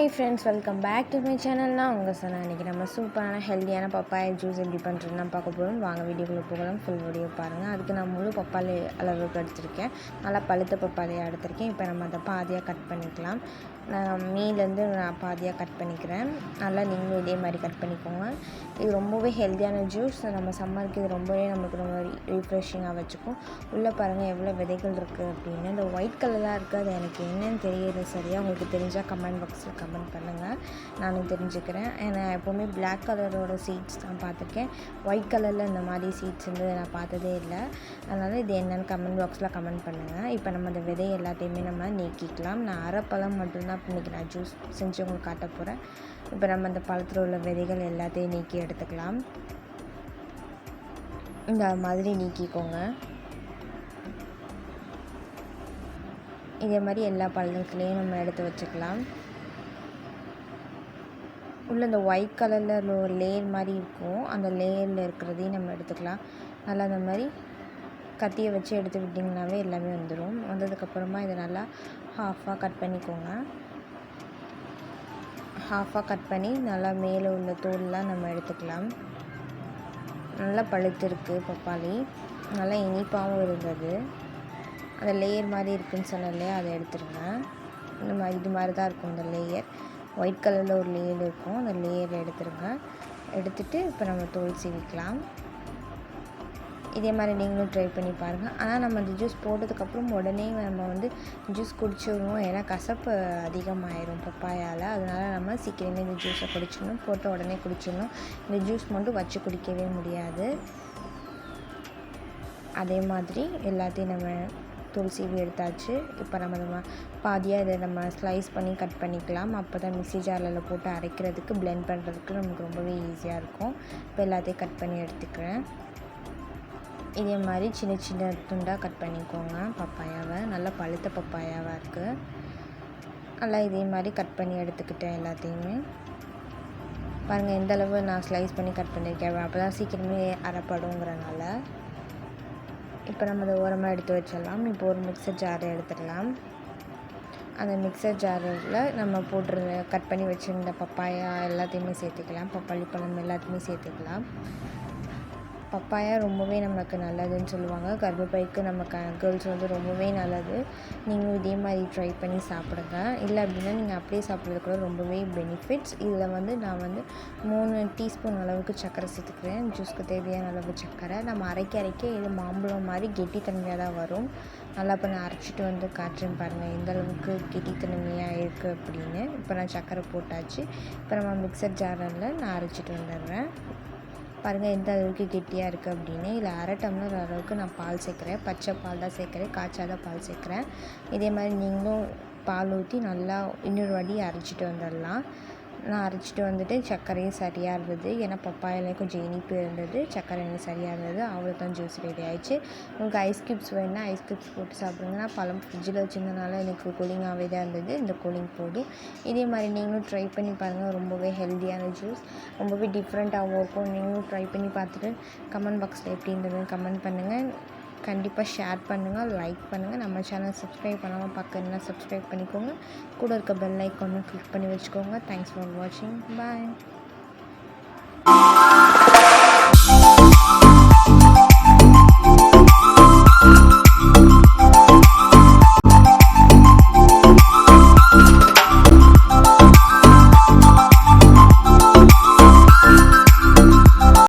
Hi friends, welcome back to my channel. நான் உங்கள் சொன்னால் இன்றைக்கி நம்ம சூப்பரான ஹெல்த்தியான பப்பாயா ஜூஸ் எப்படி பண்ணுறதுன்னு நான் பார்க்க போகிறோம். வாங்க வீடியோக்குள்ளே போகலாம். ஃபுல் வீடியோ பாருங்கள். அதுக்கு நான் முழு பப்பாளி அளவுக்கு எடுத்திருக்கேன். நல்லா பழுத்த பப்பாளியாக எடுத்திருக்கேன். இப்போ நம்ம அதை பாதியாக கட் பண்ணிக்கலாம். நான் மீலேருந்து நான் பாதியாக கட் பண்ணிக்கிறேன். நல்லா நீங்களும் இதே மாதிரி கட் பண்ணிக்கோங்க. இது ரொம்பவே ஹெல்த்தியான ஜூஸ். நம்ம சம்மருக்கு இது ரொம்பவே நமக்கு ரொம்ப ரீஃப்ரெஷிங்காக வச்சுக்கும். உள்ளே பாருங்கள் எவ்வளோ விதைகள் இருக்குது அப்படின்னு. இந்த ஒயிட் கலராக இருக்குது, அது எனக்கு என்னென்னு தெரியல சரியாக. உங்களுக்கு தெரிஞ்சால் கமெண்ட் பாக்ஸில் கமெண்ட் பண்ணுங்கள், நானும் தெரிஞ்சுக்கிறேன். ஏன்னா எப்போவுமே பிளாக் கலரோட சீட்ஸ் தான் பார்த்துருக்கேன். ஒயிட் கலரில் இந்த மாதிரி சீட்ஸ் வந்து நான் பார்த்ததே இல்லை. அதனால் இது என்னென்னு கமெண்ட் பாக்ஸில் கமெண்ட் பண்ணுங்கள். இப்போ நம்ம அந்த விதை எல்லாத்தையுமே நம்ம நீக்கிக்கலாம். நான் அரை பழம் மட்டும்தான் இன்றைக்கி நான் ஜூஸ் செஞ்சு உங்களுக்கு காட்ட போகிறேன். இப்போ நம்ம அந்த பழத்தில் உள்ள விதைகள் எல்லாத்தையும் நீக்கி எடுத்துக்கலாம். இந்த மாதிரி நீக்கிக்கோங்க. இதே மாதிரி எல்லா பழத்துலேயும் நம்ம எடுத்து வச்சுக்கலாம். உள்ள இந்த ஒயிட் கலரில் ஒரு லேயர் மாதிரி இருக்கும், அந்த லேயரில் இருக்கிறதையும் நம்ம எடுத்துக்கலாம். நல்லா அந்த மாதிரி கத்தியை வச்சு எடுத்து விட்டிங்கனாவே எல்லாமே வந்துடும். வந்ததுக்கப்புறமா இதை நல்லா ஹாஃபாக கட் பண்ணிக்கோங்க. ஹாஃபாக கட் பண்ணி நல்லா மேலே உள்ள தோல்லாம் நம்ம எடுத்துக்கலாம். நல்லா பழுத்திருக்கு பப்பாளி, நல்லா இனிப்பாகவும் இருந்தது. அந்த லேயர் மாதிரி இருக்குதுன்னு சொன்னேன் இல்லையா, அதை எடுத்துருங்க. இது மாதிரி தான் இருக்கும் இந்த லேயர். ஒயிட் கலரில் ஒரு லேயர் இருக்கும், அந்த லேயரை எடுத்துருங்க. எடுத்துகிட்டு இப்போ நம்ம தோல் சீவிக்கலாம். இதே மாதிரி நீங்களும் ட்ரை பண்ணி பாருங்கள். ஆனால் நம்ம அந்த ஜூஸ் போட்டதுக்கப்புறம் உடனே நம்ம வந்து ஜூஸ் குடிச்சிடணும். ஏன்னா கசப்பு அதிகமாகிடும் பப்பாயால். அதனால் நம்ம சீக்கிரமே இந்த ஜூஸை குடிச்சிடணும். போட்ட உடனே குடிச்சிடணும். இந்த ஜூஸ் மட்டும் வச்சு குடிக்கவே முடியாது. அதே மாதிரி எல்லாத்தையும் நம்ம தோல் சீவி எடுத்தாச்சு. இப்போ நம்ம பாதியாக இதை நம்ம ஸ்லைஸ் பண்ணி கட் பண்ணிக்கலாம். அப்போ தான் மிக்ஸி ஜாரில் போட்டு அரைக்கிறதுக்கு பிளெண்ட் பண்ணுறதுக்கு நமக்கு ரொம்பவே ஈஸியாக இருக்கும். இப்போ எல்லாத்தையும் கட் பண்ணி எடுத்துக்கிறேன். இதே மாதிரி சின்ன சின்ன துண்டாக கட் பண்ணிக்கோங்க. பப்பாயாவை நல்லா பழுத்த பப்பாயாவாக இருக்குது. நல்லா இதே மாதிரி கட் பண்ணி எடுத்துக்கிட்டேன் எல்லாத்தையுமே. பாருங்கள் எந்தளவு நான் ஸ்லைஸ் பண்ணி கட் பண்ணியிருக்கேன். அப்போ தான் சீக்கிரமே அரைப்படுங்கிறனால. இப்போ நம்ம அதை ஓரமாக எடுத்து வச்சிடலாம். இப்போ ஒரு மிக்சர் ஜாரை எடுத்துடலாம். அந்த மிக்சர் ஜாரில் நம்ம கட் பண்ணி வச்சுருந்த பப்பாயா எல்லாத்தையுமே சேர்த்துக்கலாம். பப்பாளி பழம் எல்லாத்தையுமே சேர்த்துக்கலாம். பப்பாயா ரொம்பவே நமக்கு நல்லதுன்னு சொல்லுவாங்க. கர்ப்பப்பைக்கு நம்ம கேர்ள்ஸ் வந்து ரொம்பவே நல்லது. நீங்கள் இதே மாதிரி ட்ரை பண்ணி சாப்பிடுங்க. இல்லை அப்படின்னா நீங்கள் அப்படியே சாப்பிட்றது கூட ரொம்பவே பெனிஃபிட்ஸ். இதில் வந்து நான் வந்து 3 டீஸ்பூன் அளவுக்கு சர்க்கரை சேர்த்துக்கிறேன். ஜூஸ்க்கு தேவையான அளவு சர்க்கரை. நம்ம அரைக்க இது மாம்பழம் மாதிரி கெட்டித்தன்மையாக தான் வரும். நல்லா இப்போ நான் அரைச்சிட்டு வந்து காட்டுறேன் பாருங்கள் எந்த அளவுக்கு கெட்டித்தன்மையாக இருக்குது அப்படின்னு. இப்போ நான் சர்க்கரை போட்டாச்சு. இப்போ நம்ம மிக்சர் ஜாரில் நான் அரைச்சிட்டு வந்துடுறேன். பாருங்கள் எந்த அளவுக்கு கெட்டியாக இருக்குது அப்படின்னு. இல்லை அரை டம்ளர் அளவுக்கு நான் பால் சேர்க்குறேன். பச்சை பால் தான் சேர்க்குறேன், காய்ச்சாத பால் சேர்க்குறேன். இதே மாதிரி நீங்களும் பால் ஊற்றி நல்லா இன்னொரு வாட்டி அரைச்சிட்டு வந்துடலாம். நான் அரைச்சிட்டு வந்துட்டு சர்க்கரையும் சரியாக இருந்தது. ஏன்னா பப்பாயிலையும் கொஞ்சம் இனிப்பு இருந்தது, சர்க்கரையும் சரியாக இருந்தது. அவ்வளோதான் ஜூஸ் ரெடி ஆகிடுச்சு. உங்களுக்கு ஐஸ் க்யூப்ஸ் வேணுன்னா ஐஸ் க்யூப்ஸ் போட்டு சாப்பிடுங்க. நான் பழம் ஃப்ரிட்ஜில் வச்சுருந்தனால எனக்கு கூலிங்காகவே தான் இருந்தது. இந்த கூலிங் போதும். இதே மாதிரி நீங்களும் ட்ரை பண்ணி பாருங்கள். ரொம்பவே ஹெல்த்தியான ஜூஸ், ரொம்பவே டிஃப்ரெண்ட்டாகவும் இருக்கும். நீங்களும் ட்ரை பண்ணி பார்த்துட்டு கமெண்ட் பாக்ஸில் எப்படி இருந்ததுன்னு கமெண்ட் பண்ணுங்கள். கண்டிப்பாக ஷேர் பண்ணுங்கள், லைக் பண்ணுங்கள். நம்ம சேனல் சப்ஸ்கிரைப் பண்ணாமல் பார்க்கணுன்னா சப்ஸ்கிரைப் பண்ணிக்கோங்க. கூட இருக்க பெல் ஐக்கானை கிளிக் பண்ணி வச்சுக்கோங்க. தேங்க்ஸ் ஃபார் வாட்சிங். பாய்.